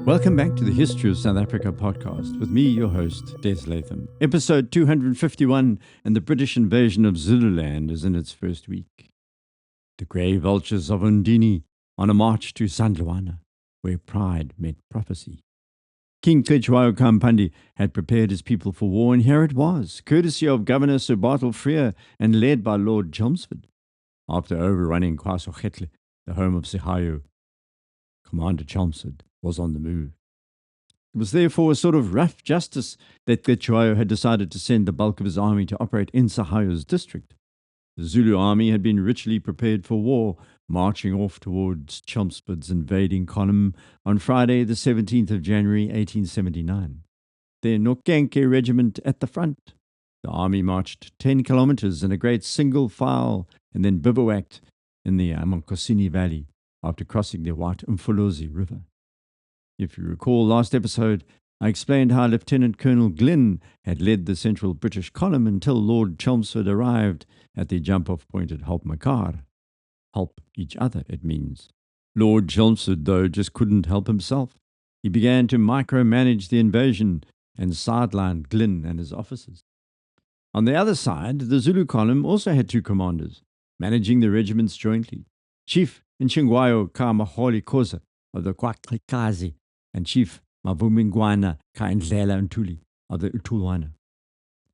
Welcome back to the History of South Africa podcast with me, your host, Des Latham. Episode 251, and the British invasion of Zululand is in its first week. The grey vultures of Ondini on a march to Isandlwana, where pride met prophecy. King Cetshwayo Kampandi had prepared his people for war, and here it was, courtesy of Governor Sir Bartle Frere and led by Lord Chelmsford. After overrunning Cetshwayo, the home of Cetshwayo, Commander Chelmsford was on the move. It was therefore a sort of rough justice that Cetshwayo had decided to send the bulk of his army to operate in Cetshwayo's district. The Zulu army had been richly prepared for war, marching off towards Chelmsford's invading column on Friday, the 17th of January, 1879. Their Nokenke regiment at the front. The army marched 10 kilometers in a great single file and then bivouacked in the Amankosini Valley after crossing the White Mfolozi River. If you recall last episode, I explained how Lieutenant Colonel Glynn had led the central British column until Lord Chelmsford arrived at the jump-off point at Hulpmekar. Help each other, it means. Lord Chelmsford, though, just couldn't help himself. He began to micromanage the invasion and sidelined Glynn and his officers. On the other side, the Zulu column also had two commanders, managing the regiments jointly. Chief Ntshingwayo kaMahole Khoza of the KwaXhikazi and Chief Mavumengwana kaMhlekhleke of the Utulwana.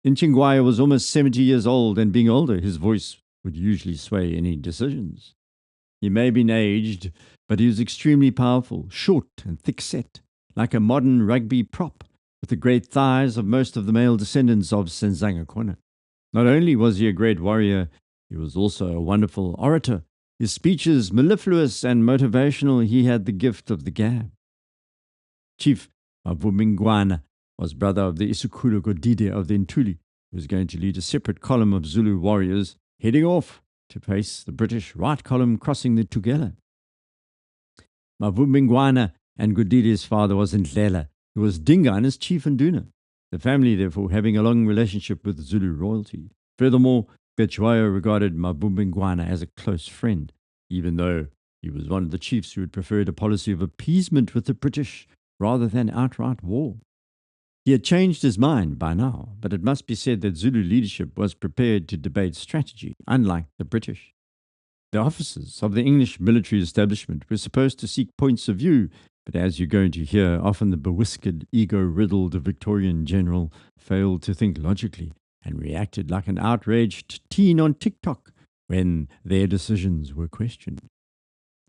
Ntshingwayo was almost 70 years old, and being older, his voice would usually sway any decisions. He may have been aged, but he was extremely powerful, short and thick-set, like a modern rugby prop, with the great thighs of most of the male descendants of Senzangakona. Not only was he a great warrior, he was also a wonderful orator. His speeches mellifluous and motivational, he had the gift of the gab. Chief Mavumengwana was brother of the Isikhulu of the Ntuli, who was going to lead a separate column of Zulu warriors heading off to face the British right column crossing the Tugela. Mavumengwana and Godide's father was Ndlela, who was Dinga's chief Nduna, the family therefore having a long relationship with Zulu royalty. Furthermore, Cetshwayo regarded Mavumengwana as a close friend, even though he was one of the chiefs who had preferred a policy of appeasement with the British rather than outright war. He had changed his mind by now, but it must be said that Zulu leadership was prepared to debate strategy, unlike the British. The officers of the English military establishment were supposed to seek points of view, but as you're going to hear, often the bewhiskered, ego-riddled Victorian general failed to think logically and reacted like an outraged teen on TikTok when their decisions were questioned.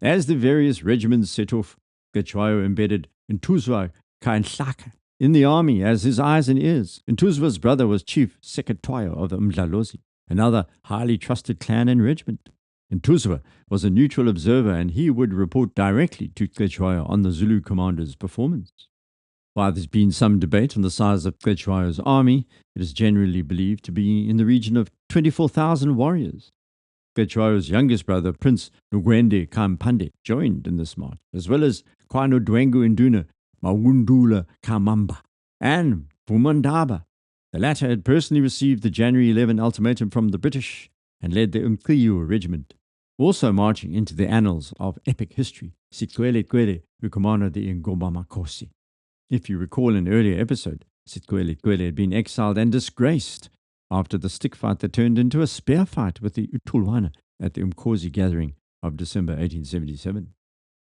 As the various regiments set off, Cetshwayo embedded Ntuzwa kaMhlekhleke in the army as his eyes and ears. Ntuzwa's brother was Chief Sigcwelegcwele of the Mdlalozi, another highly trusted clan and regiment. Ntuzwa was a neutral observer, and he would report directly to Cetshwayo on the Zulu commander's performance. While there's been some debate on the size of Cetshwayo's army, it is generally believed to be in the region of 24,000 warriors. Cetshwayo's youngest brother, Prince Dabulamanzi, joined in this march, as well as Kwano Dwengu Nduna, Mawundula Kamamba, and Vumandaba. The latter had personally received the January 11 ultimatum from the British and led the Umkhiyu regiment, also marching into the annals of epic history, Sigcwelegcwele, who commanded the Ingoma Makosi. If you recall an earlier episode, Sigcwelegcwele had been exiled and disgraced after the stick fight that turned into a spear fight with the Utulwana at the Umkhosi gathering of December 1877.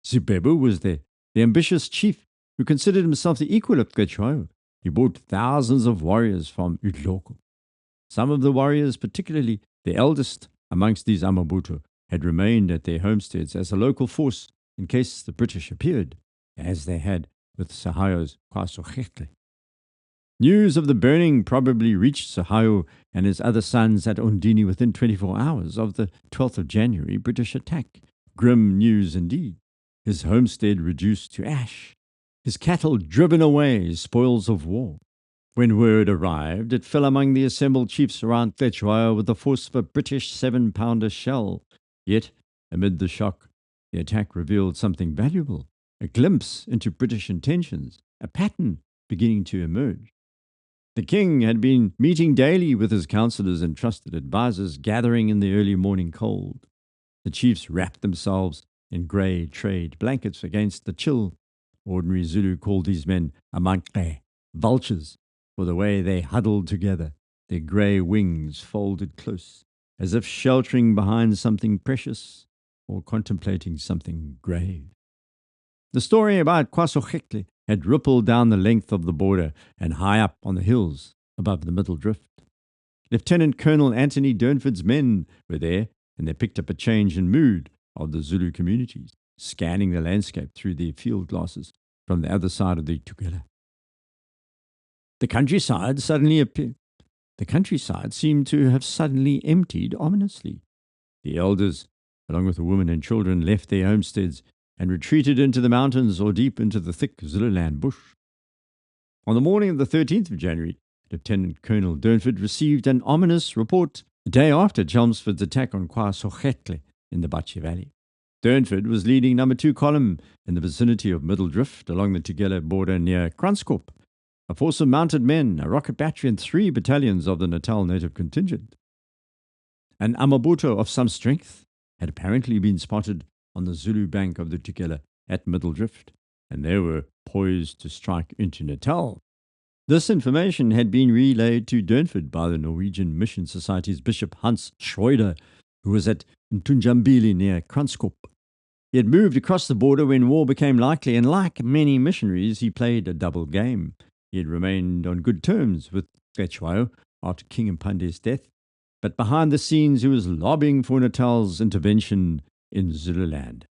Zibebu was there, the ambitious chief who considered himself the equal of Cetshwayo. He brought thousands of warriors from Utloko. Some of the warriors, particularly the eldest amongst these Amabuto, had remained at their homesteads as a local force in case the British appeared, as they had with Cetshwayo's Cetshwayo. News of the burning probably reached Cetshwayo and his other sons at Ondini within 24 hours of the 12th of January British attack. Grim news indeed. His homestead reduced to ash, his cattle driven away, spoils of war. When word arrived, it fell among the assembled chiefs around Cetshwayo with the force of a British 7-pounder shell. Yet, amid the shock, the attack revealed something valuable, a glimpse into British intentions, a pattern beginning to emerge. The king had been meeting daily with his councillors and trusted advisers, gathering in the early morning cold. The chiefs wrapped themselves in grey trade blankets against the chill. Ordinary Zulu called these men amankle, vultures, for the way they huddled together, their grey wings folded close, as if sheltering behind something precious or contemplating something grave. The story about KwaZulu had rippled down the length of the border and high up on the hills above the Middle Drift. Lieutenant Colonel Anthony Durnford's men were there, and they picked up a change in mood of the Zulu communities, scanning the landscape through their field glasses from the other side of the Tugela. The countryside seemed to have suddenly emptied ominously. The elders, along with the women and children, left their homesteads and retreated into the mountains or deep into the thick Zululand bush. On the morning of the 13th of January, Lieutenant Colonel Durnford received an ominous report the day after Chelmsford's attack on KwaZulu in the Batshe Valley. Durnford was leading No. 2 column in the vicinity of Middle Drift along the Tugela border near Kranskop. A force of mounted men, a rocket battery, and 3 battalions of the Natal native contingent. An Amabuto of some strength had apparently been spotted on the Zulu bank of the Tugela at Middle Drift, and they were poised to strike into Natal. This information had been relayed to Durnford by the Norwegian Mission Society's Bishop Hans Schroeder, who was at Ntunjambili near Kranskop. He had moved across the border when war became likely, and like many missionaries, he played a double game. He had remained on good terms with Cetshwayo after King Mpande's death, but behind the scenes he was lobbying for Natal's intervention in Zululand.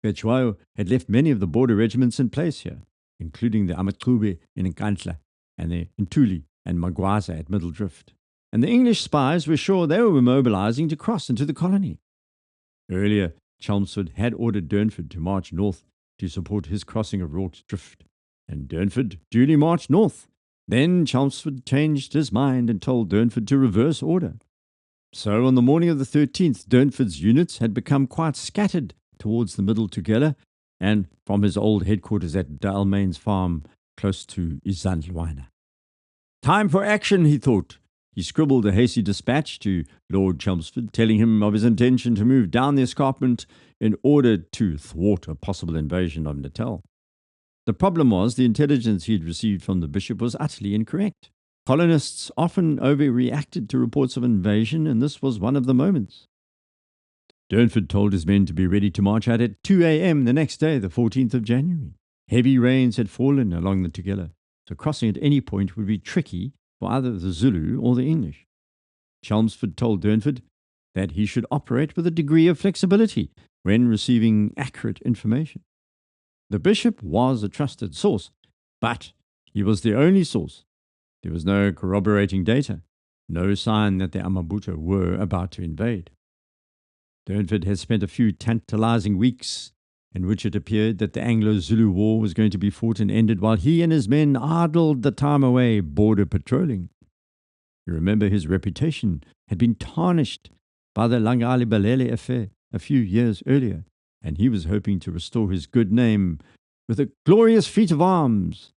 Cetshwayo had left many of the border regiments in place here, including the Amaqube in Nkandla and the Ntuli and Magwaza at Middle Drift. And the English spies were sure they were mobilizing to cross into the colony. Earlier, Chelmsford had ordered Durnford to march north to support his crossing of Rorke's Drift, and Durnford duly marched north. Then Chelmsford changed his mind and told Durnford to reverse order. So on the morning of the 13th, Durnford's units had become quite scattered towards the Middle Tugela and from his old headquarters at Dalmain's farm close to Isandlwana. Time for action, he thought. He scribbled a hasty dispatch to Lord Chelmsford, telling him of his intention to move down the escarpment in order to thwart a possible invasion of Natal. The problem was the intelligence he had received from the bishop was utterly incorrect. Colonists often overreacted to reports of invasion, and this was one of the moments. Durnford told his men to be ready to march out at 2 a.m. the next day, the 14th of January. Heavy rains had fallen along the Tugela, so crossing at any point would be tricky for either the Zulu or the English. Chelmsford told Durnford that he should operate with a degree of flexibility when receiving accurate information. The bishop was a trusted source, but he was the only source. There was no corroborating data, no sign that the Amabuto were about to invade. Durnford had spent a few tantalizing weeks in which it appeared that the Anglo-Zulu War was going to be fought and ended while he and his men idled the time away border patrolling. You remember his reputation had been tarnished by the Langali Balele affair a few years earlier, and he was hoping to restore his good name with a glorious feat of arms.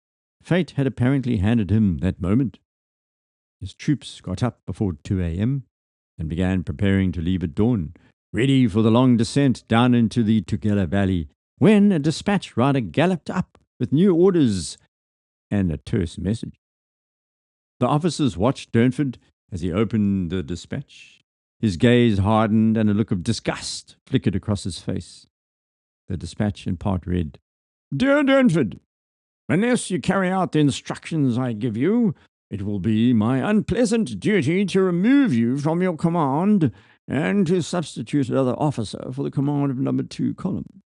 Fate had apparently handed him that moment. His troops got up before 2 a.m. and began preparing to leave at dawn, ready for the long descent down into the Tugela Valley, when a dispatch rider galloped up with new orders and a terse message. The officers watched Durnford as he opened the dispatch. His gaze hardened and a look of disgust flickered across his face. The dispatch in part read, "Dear Durnford, unless you carry out the instructions I give you, it will be my unpleasant duty to remove you from your command and to substitute another officer for the command of No. 2 column."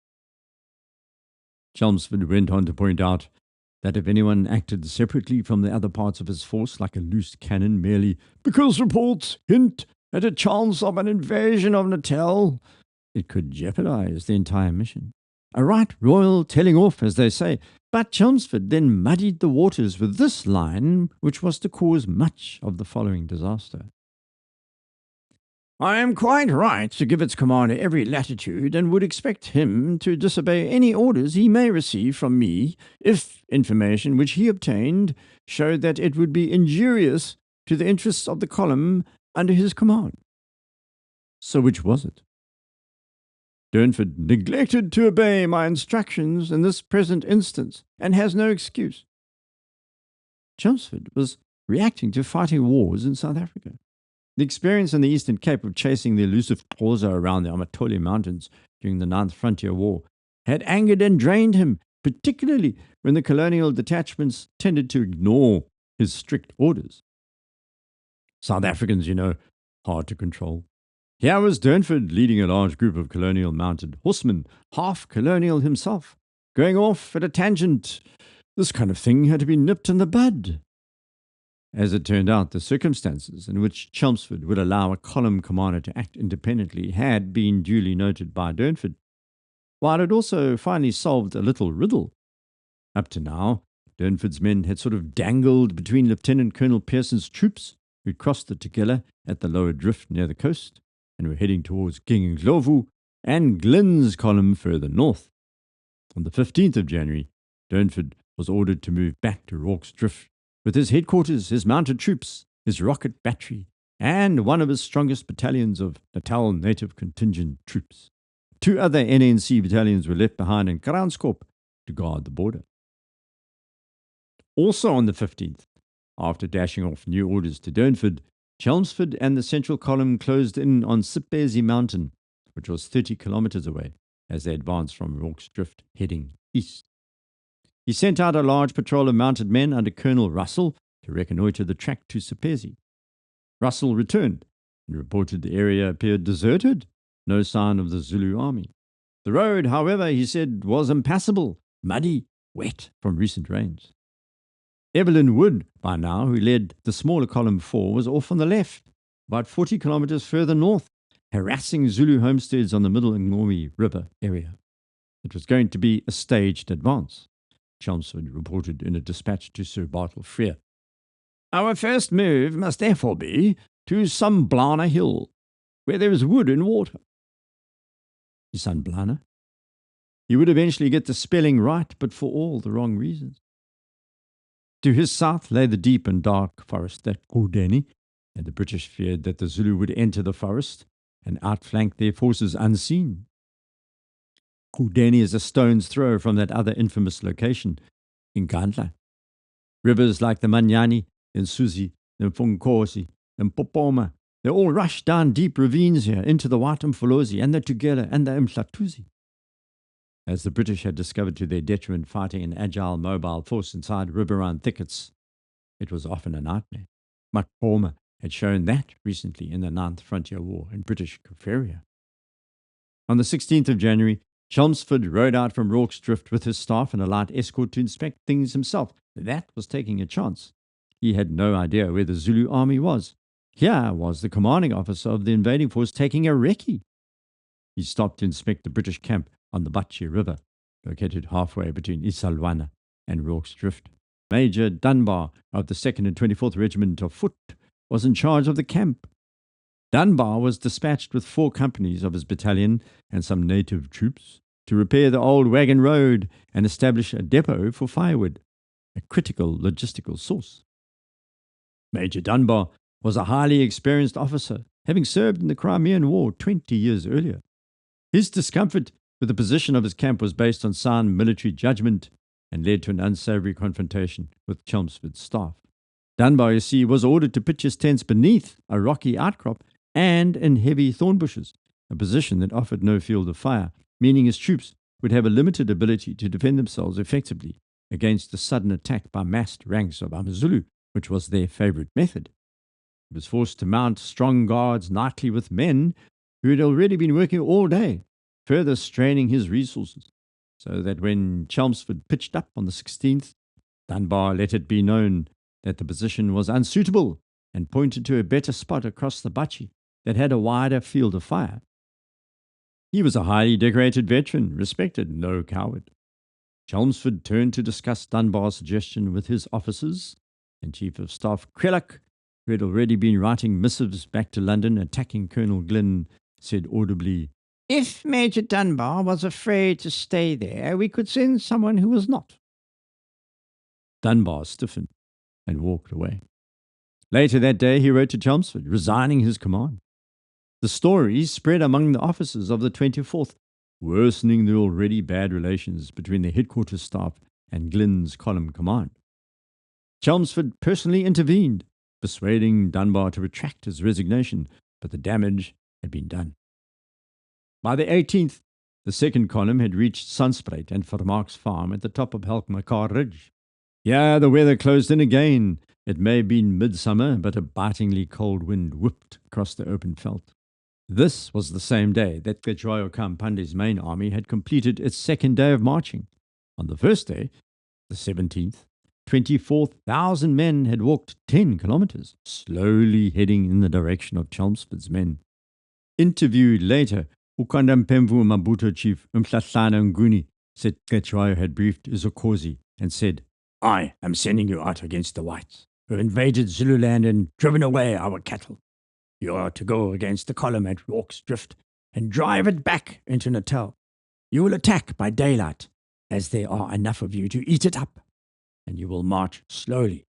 Chelmsford went on to point out that if anyone acted separately from the other parts of his force like a loose cannon merely because reports hint at a chance of an invasion of Natal, it could jeopardize the entire mission. A right royal telling off, as they say. But Chelmsford then muddied the waters with this line, which was to cause much of the following disaster. "I am quite right to give its commander every latitude and would expect him to disobey any orders he may receive from me if information which he obtained showed that it would be injurious to the interests of the column under his command." So which was it? Durnford neglected to obey my instructions in this present instance and has no excuse. Chelmsford was reacting to fighting wars in South Africa. The experience in the Eastern Cape of chasing the elusive Khoza around the Amatole Mountains during the Ninth Frontier War had angered and drained him, particularly when the colonial detachments tended to ignore his strict orders. South Africans, hard to control. Here was Durnford leading a large group of colonial mounted horsemen, half colonial himself, going off at a tangent. This kind of thing had to be nipped in the bud. As it turned out, the circumstances in which Chelmsford would allow a column commander to act independently had been duly noted by Durnford, while it also finally solved a little riddle. Up to now, Durnford's men had sort of dangled between Lieutenant Colonel Pearson's troops, who'd crossed the Tugela at the lower drift near the coast, and were heading towards King Ndlovu and Glyn's column further north. On the 15th of January, Durnford was ordered to move back to Rorke's Drift with his headquarters, his mounted troops, his rocket battery, and one of his strongest battalions of Natal native contingent troops. 2 other NNC battalions were left behind in Kraanskop to guard the border. Also on the 15th, after dashing off new orders to Durnford, Chelmsford and the central column closed in on Sipezi Mountain, which was 30 kilometers away, as they advanced from Rorke's Drift, heading east. He sent out a large patrol of mounted men under Colonel Russell to reconnoitre the track to Sipezi. Russell returned and reported the area appeared deserted, no sign of the Zulu army. The road, however, he said, was impassable, muddy, wet from recent rains. Evelyn Wood, by now, who led the smaller column 4, was off on the left, about 40 kilometers further north, harassing Zulu homesteads on the Middle Ngqomi River area. It was going to be a staged advance, Chelmsford reported in a dispatch to Sir Bartle Frere. Our first move must therefore be to Isandlwana Hill, where there is wood and water. Isandlwana? He would eventually get the spelling right, but for all the wrong reasons. To his south lay the deep and dark forest at Ondini, and the British feared that the Zulu would enter the forest and outflank their forces unseen. Ondini is a stone's throw from that other infamous location, in Nkandla. Rivers like the Manyani, the Suzi, the Mfonkosi, and Popoma, they all rush down deep ravines here into the White Mfolozi and the Tugela and the Mhlatuzi. As the British had discovered to their detriment fighting an agile mobile force inside riverine thickets, it was often a nightmare. Makoma had shown that recently in the Ninth Frontier War in British Kaffraria. On the 16th of January, Chelmsford rode out from Rorke's Drift with his staff and a light escort to inspect things himself. That was taking a chance. He had no idea where the Zulu army was. Here was the commanding officer of the invading force taking a recce. He stopped to inspect the British camp on the Batshe River, located halfway between Isandlwana and Rorke's Drift. Major Dunbar of the 2nd and 24th Regiment of Foot was in charge of the camp. Dunbar was dispatched with 4 companies of his battalion and some native troops to repair the old wagon road and establish a depot for firewood, a critical logistical source. Major Dunbar was a highly experienced officer, having served in the Crimean War 20 years earlier. His discomfort with the position of his camp was based on sound military judgment and led to an unsavory confrontation with Chelmsford's staff. Dunbar, you see, was ordered to pitch his tents beneath a rocky outcrop and in heavy thorn bushes, a position that offered no field of fire, meaning his troops would have a limited ability to defend themselves effectively against a sudden attack by massed ranks of AmaZulu, which was their favorite method. He was forced to mount strong guards nightly with men who had already been working all day, further straining his resources, so that when Chelmsford pitched up on the 16th, Dunbar let it be known that the position was unsuitable and pointed to a better spot across the Batshe that had a wider field of fire. He was a highly decorated veteran, respected, no coward. Chelmsford turned to discuss Dunbar's suggestion with his officers, and Chief of Staff Crealock, who had already been writing missives back to London attacking Colonel Glyn, said audibly, "If Major Dunbar was afraid to stay there, we could send someone who was not." Dunbar stiffened and walked away. Later that day, he wrote to Chelmsford, resigning his command. The story spread among the officers of the 24th worsening the already bad relations between the headquarters staff and Glynn's column command. Chelmsford personally intervened, persuading Dunbar to retract his resignation, but the damage had been done. By the 18th, the second column had reached Sunspruit and Vermaak's farm at the top of Helkmekaar Ridge. Here the weather closed in again. It may have been midsummer, but a bitingly cold wind whipped across the open veld. This was the same day that Cetshwayo Kampande's main army had completed its second day of marching. On the first day, the 17th, 24,000 men had walked 10 kilometers, slowly heading in the direction of Chelmsford's men. Interviewed later, uKhanda-Mpemvu Mabuto Chief Mhlahla said Cetshwayo had briefed Izokhozi and said, "I am sending you out against the whites, who invaded Zululand and driven away our cattle. You are to go against the column at Rorke's Drift and drive it back into Natal. You will attack by daylight, as there are enough of you to eat it up, and you will march slowly,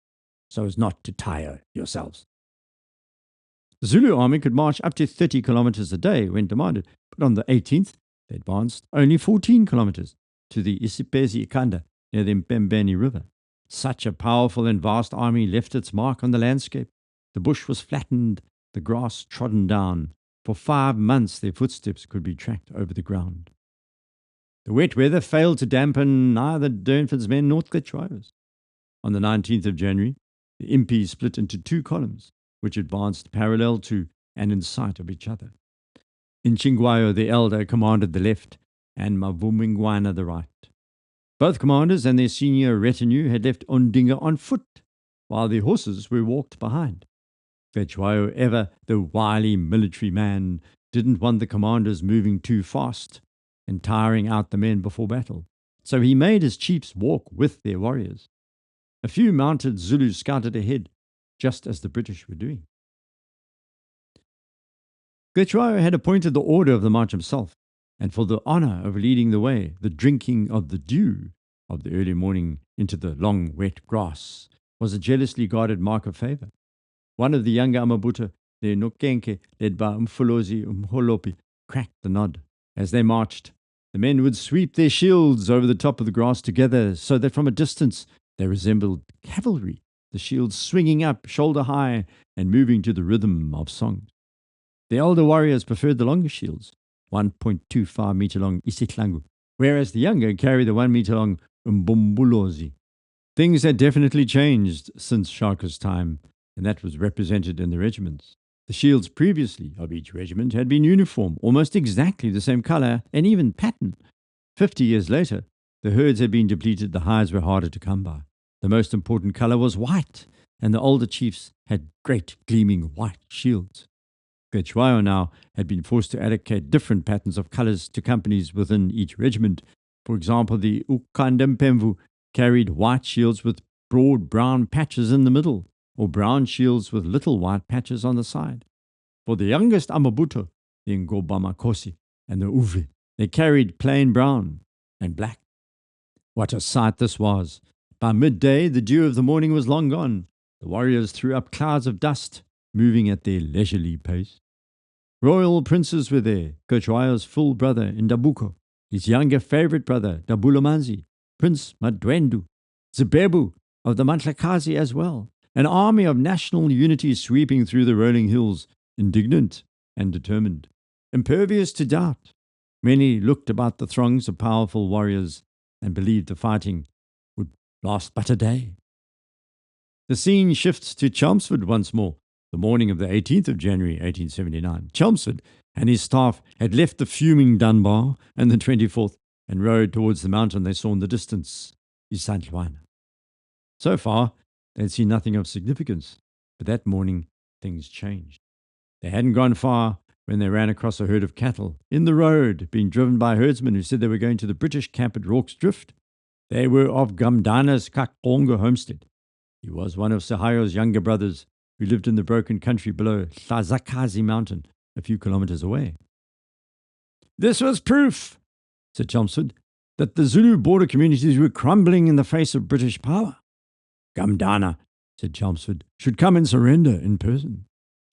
so as not to tire yourselves." The Zulu army could march up to 30 kilometers a day when demanded, but on the 18th, they advanced only 14 kilometers to the Isipesi Ikanda near the Mpembeni River. Such a powerful and vast army left its mark on the landscape. The bush was flattened, the grass trodden down. For 5 months their footsteps could be tracked over the ground. The wet weather failed to dampen neither Durnford's men nor Cetshwayo's. On the 19th of January, the Impi split into 2 columns, which advanced parallel to and in sight of each other. Ntshingwayo the elder commanded the left, and Mavumengwana the right. Both commanders and their senior retinue had left Ondini on foot, while the horses were walked behind. Cetshwayo, ever the wily military man, didn't want the commanders moving too fast and tiring out the men before battle, so he made his chiefs walk with their warriors. A few mounted Zulus scouted ahead, just as the British were doing. Cetshwayo had appointed the order of the march himself, and for the honour of leading the way, the drinking of the dew of the early morning into the long wet grass was a jealously guarded mark of favour. One of the younger Amabuta, the Nokenke, led by Umfolozi Umholopi, cracked the nod. As they marched, the men would sweep their shields over the top of the grass together, so that from a distance they resembled cavalry, the shields swinging up shoulder high and moving to the rhythm of songs. The elder warriors preferred the longer shields, 1.25 meter long Isiklangu, whereas the younger carried the 1 meter long Mbumbulozi. Things had definitely changed since Shaka's time, and that was represented in the regiments. The shields previously of each regiment had been uniform, almost exactly the same colour and even pattern. 50 years later, the herds had been depleted, the hides were harder to come by. The most important colour was white, and the older chiefs had great gleaming white shields. Cetshwayo now had been forced to allocate different patterns of colours to companies within each regiment. For example, the uKhanda-Mpemvu carried white shields with broad brown patches in the middle, or brown shields with little white patches on the side. For the youngest Amabuto, the Ngobamakosi and the Uve, they carried plain brown and black. What a sight this was! By midday, the dew of the morning was long gone. The warriors threw up clouds of dust, moving at their leisurely pace. Royal princes were there, Cetshwayo's full brother Ndabuko, his younger favourite brother Dabulamanzi, Prince Madwendu, Zibebu of the Mantlakazi as well, an army of national unity sweeping through the rolling hills, indignant and determined, impervious to doubt. Many looked about the throngs of powerful warriors and believed the fighting would last but a day. The scene shifts to Chelmsford once more. The morning of the 18th of January 1879, Chelmsford and his staff had left the fuming Dunbar and the 24th and rode towards the mountain they saw in the distance, Isandlwana. So far, they had seen nothing of significance, but that morning things changed. They hadn't gone far when they ran across a herd of cattle in the road, being driven by herdsmen who said they were going to the British camp at Rorke's Drift. They were of Gamdana's Kakonga homestead. He was one of Sahayo's younger brothers, who lived in the broken country below Hlazakazi mountain, a few kilometers away. This was proof, said Chelmsford, that the Zulu border communities were crumbling in the face of British power. Gamdana, said Chelmsford, should come and surrender in person.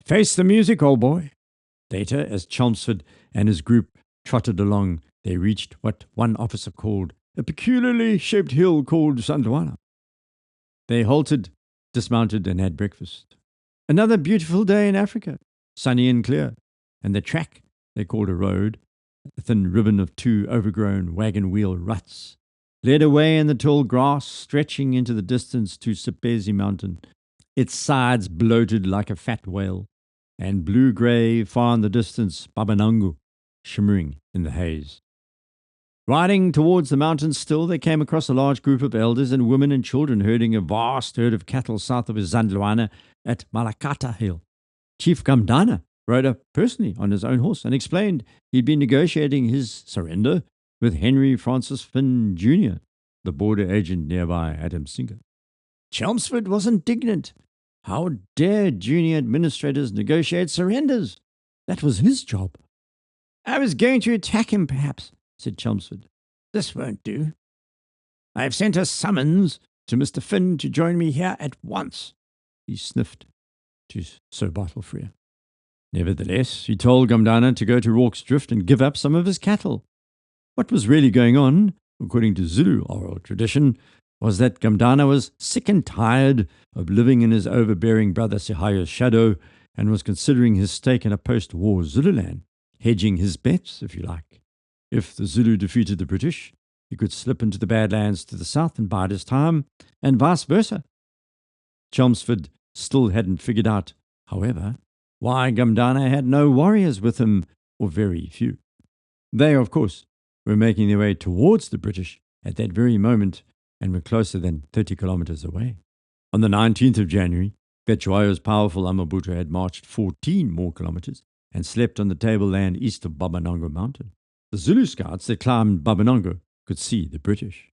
Face the music, old boy. Later, as Chelmsford and his group trotted along, they reached what one officer called a peculiarly shaped hill called Isandlwana. They halted, dismounted, and had breakfast. Another beautiful day in Africa, sunny and clear, and the track they called a road, a thin ribbon of 2 overgrown wagon wheel ruts, led away in the tall grass stretching into the distance to Sipezi Mountain, its sides bloated like a fat whale, and blue-grey far in the distance Babanangu shimmering in the haze. Riding towards the mountains still, they came across a large group of elders and women and children herding a vast herd of cattle south of Isandlwana at Malakata Hill. Chief Gamdana rode up personally on his own horse and explained he'd been negotiating his surrender with Henry Francis Finn Jr., the border agent nearby at Msinga. Chelmsford was indignant. How dare junior administrators negotiate surrenders? That was his job. I was going to attack him, perhaps, said Chelmsford. This won't do. I have sent a summons to Mr. Finn to join me here at once. He sniffed to Sir Bartlefrere. Nevertheless, he told Gamdana to go to Rorke's Drift and give up some of his cattle. What was really going on, according to Zulu oral tradition, was that Gamdana was sick and tired of living in his overbearing brother Cetshwayo's shadow and was considering his stake in a post-war Zululand, hedging his bets, if you like. If the Zulu defeated the British, he could slip into the Badlands to the south and bide his time, and vice versa. Chelmsford still hadn't figured out, however, why Gamdana had no warriors with him, or very few. They, of course, were making their way towards the British at that very moment and were closer than 30 kilometers away. On the 19th of January, Cetshwayo's powerful Amabuto had marched 14 more kilometers and slept on the tableland east of Babanango Mountain. The Zulu scouts that climbed Babanango could see the British.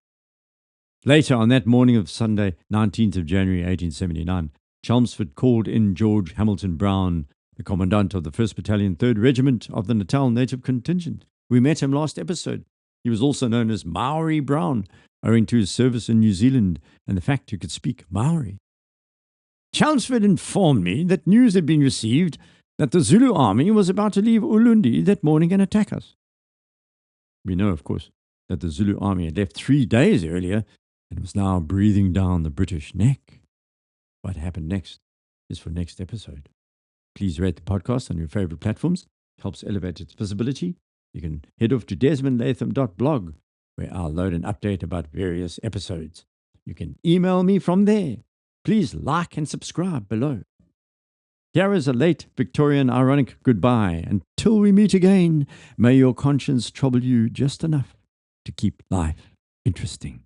Later, on that morning of Sunday, 19th of January 1879, Chelmsford called in George Hamilton-Browne, the commandant of the 1st Battalion, 3rd Regiment of the Natal Native Contingent. We met him last episode. He was also known as Maori Brown, owing to his service in New Zealand and the fact he could speak Maori. Chelmsford informed me that news had been received that the Zulu army was about to leave Ulundi that morning and attack us. We know, of course, that the Zulu army had left 3 days earlier and was now breathing down the British neck. What happened next is for next episode. Please rate the podcast on your favorite platforms. It helps elevate its visibility. You can head off to desmondlatham.blog, where I'll load an update about various episodes. You can email me from there. Please like and subscribe below. Here is a late Victorian ironic goodbye. Until we meet again, may your conscience trouble you just enough to keep life interesting.